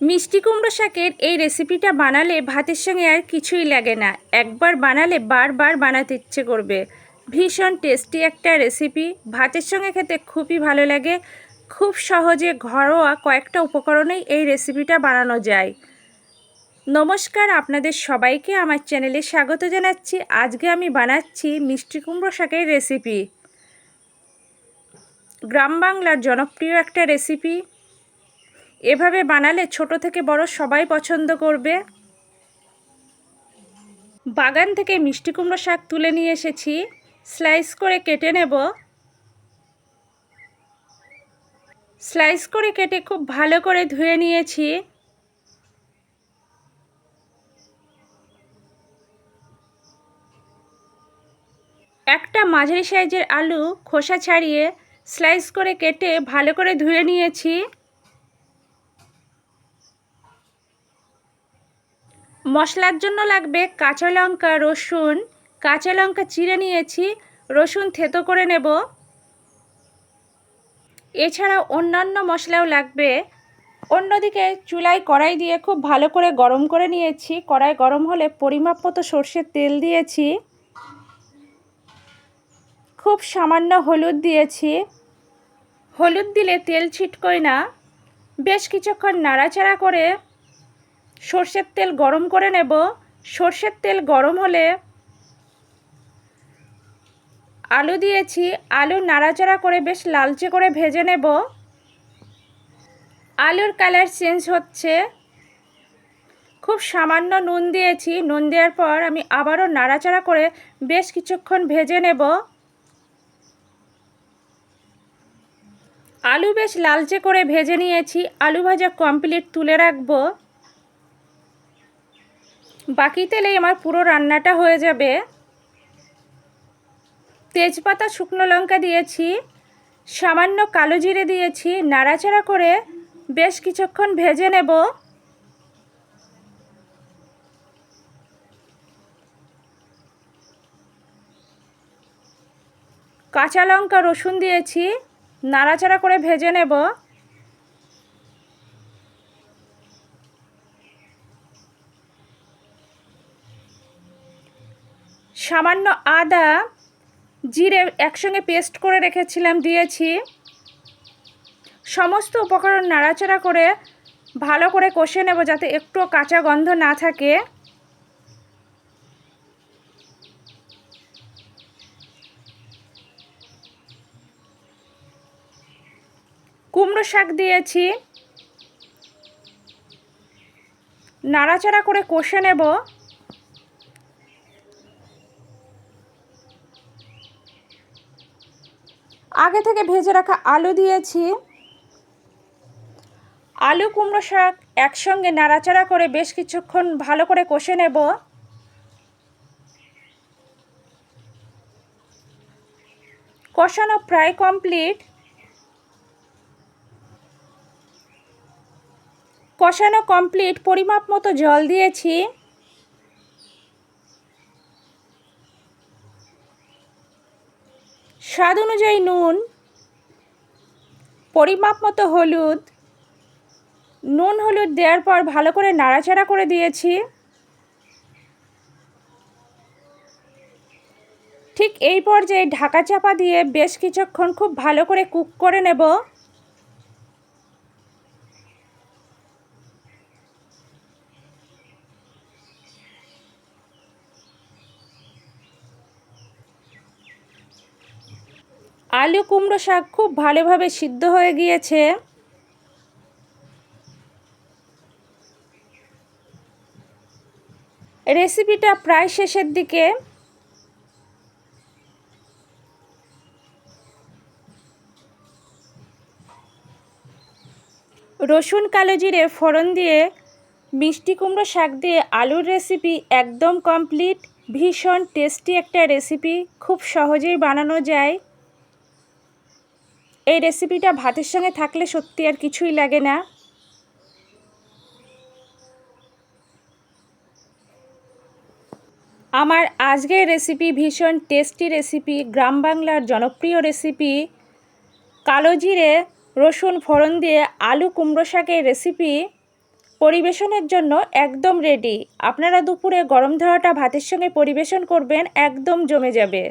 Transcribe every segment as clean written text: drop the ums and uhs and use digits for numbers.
মিষ্টি কুমড়ো শাকের এই রেসিপিটা বানালে ভাতের সঙ্গে আর কিছুই লাগে না। একবার বানালে বারবার বানাতে ইচ্ছে করবে। ভীষণ টেস্টি একটা রেসিপি, ভাতের সঙ্গে খেতে খুবই ভালো লাগে। খুব সহজে ঘরোয়া কয়েকটা উপকরণেই এই রেসিপিটা বানানো যায়। নমস্কার, আপনাদের সবাইকে আমার চ্যানেলে স্বাগত জানাচ্ছি। আজকে আমি বানাচ্ছি মিষ্টি কুমড়ো শাকের রেসিপি। গ্রাম বাংলার জনপ্রিয় একটা রেসিপি। এভাবে বানালে ছোট থেকে বড় সবাই পছন্দ করবে। বাগান থেকে মিষ্টি কুমড়ো শাক তুলে নিয়ে এসেছি, স্লাইস করে কেটে নেব। স্লাইস করে কেটে খুব ভালো করে ধুয়ে নিয়েছি। একটা মাঝারি সাইজের আলু খোসা ছাড়িয়ে স্লাইস করে কেটে ভালো করে ধুয়ে নিয়েছি। মশলার জন্য লাগবে কাঁচা লঙ্কা, রসুন। কাঁচা লঙ্কা চিড়ে নিয়েছি, রসুন থেতো করে নেব। এছাড়া অন্যান্য মশলাও লাগবে। অন্যদিকে চুলায় কড়াই দিয়ে খুব ভালো করে গরম করে নিয়েছি। কড়াই গরম হলে পরিমাপ মতো সর্ষের তেল দিয়েছি। খুব সামান্য হলুদ দিয়েছি। হলুদ দিলে তেল ছিটকোয় না। বেশ কিছুক্ষণ নাড়াচাড়া করে সর্ষের তেল গরম করে নেব। সর্ষের তেল গরম হলে আলু দিয়েছি। আলু নাড়াচাড়া করে বেশ লালচে করে ভেজে নেব। আলুর কালার চেঞ্জ হচ্ছে। খুব সামান্য নুন দিয়েছি। নুন দেওয়ার পর আমি আবারও নাড়াচাড়া করে বেশ কিছুক্ষণ ভেজে নেব। আলু বেশ লালচে করে ভেজে নিয়েছি। আলু ভাজা কমপ্লিট, তুলে রাখবো। বাকি তেলেই আমার পুরো রান্নাটা হয়ে যাবে। তেজপাতা, শুকনো লঙ্কা দিয়েছি, সামান্য কালো জিরে দিয়েছি। নাড়াচাড়া করে বেশ কিছুক্ষণ ভেজে নেব। কাঁচা লঙ্কা, রসুন দিয়েছি। নাড়াচাড়া করে ভেজে নেব। সামান্য আদা, জিরে একসঙ্গে পেস্ট করে রেখেছিলাম, দিয়েছি। সমস্ত উপকরণ নাড়াচাড়া করে ভালো করে কষে নেব, যাতে একটু কাঁচা গন্ধ না থাকে। কুমড়ো শাক দিয়েছি। নাড়াচাড়া করে কষে নেব। আগে থেকে ভেজে রাখা আলু দিয়েছি। আলু কুমড়ো শাক একসঙ্গে নাড়াচাড়া করে বেশ কিছুক্ষণ ভালো করে কষে নেব। কষানো প্রায় কমপ্লিট। কষানো কমপ্লিট, পরিমাপ মতো জল দিয়েছি। স্বাদ অনুযায়ী নুন, পরিমাপ মতো হলুদ। নুন হলুদ দেওয়ার পর ভালো করে নাড়াচাড়া করে দিয়েছি। ঠিক এই পর্যায়ে ঢাকা চাপা দিয়ে বেশ কিছুক্ষণ খুব ভালো করে কুক করে নেব। আলু কুমড়ো শাক খুব ভালোভাবে সিদ্ধ হয়ে গিয়েছে। রেসিপিটা প্রায় শেষের দিকে। রসুন, কালো জিরে ফোড়ন দিয়ে মিষ্টি কুমড়ো শাক দিয়ে আলুর রেসিপি একদম কমপ্লিট। ভীষণ টেস্টি একটা রেসিপি, খুব সহজেই বানানো যায়। এই রেসিপিটা ভাতের সঙ্গে থাকলে সত্যি আর কিছুই লাগে না। আমার আজকের রেসিপি ভীষণ টেস্টি রেসিপি, গ্রাম বাংলার জনপ্রিয় রেসিপি। কালো জিরে রসুন ফোড়ন দিয়ে আলু কুমড়ো শাকের রেসিপি পরিবেশনের জন্য একদম রেডি। আপনারা দুপুরে গরম ধোয়াটা ভাতের সঙ্গে পরিবেশন করবেন, একদম জমে যাবে।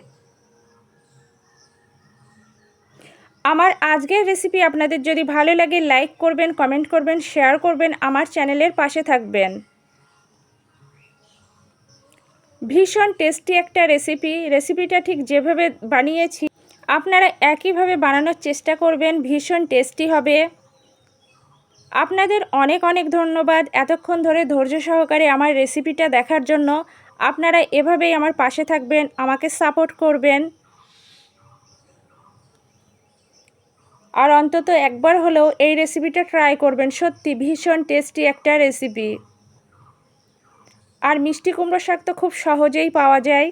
আমার আজকের রেসিপি আপনাদের যদি ভালো লাগে লাইক করবেন, কমেন্ট করবেন, শেয়ার করবেন, আমার চ্যানেলের পাশে থাকবেন। ভীষণ টেস্টি একটা রেসিপিটা ঠিক যেভাবে বানিয়েছি আপনারা একইভাবে বানানোর চেষ্টা করবেন, ভীষণ টেস্টি হবে। আপনাদের অনেক অনেক ধন্যবাদ এতক্ষণ ধরে ধৈর্য সহকারে আমার রেসিপিটা দেখার জন্য। আপনারা এভাবেই আমার পাশে থাকবেন, আমাকে সাপোর্ট করবেন। আর অন্তত একবার হলেও এই রেসিপিটা ট্রাই করবেন, সত্যি ভীষণ টেস্টি একটা রেসিপি। আর মিষ্টি কুমড়ো শাক তো খুব সহজেই পাওয়া যায়।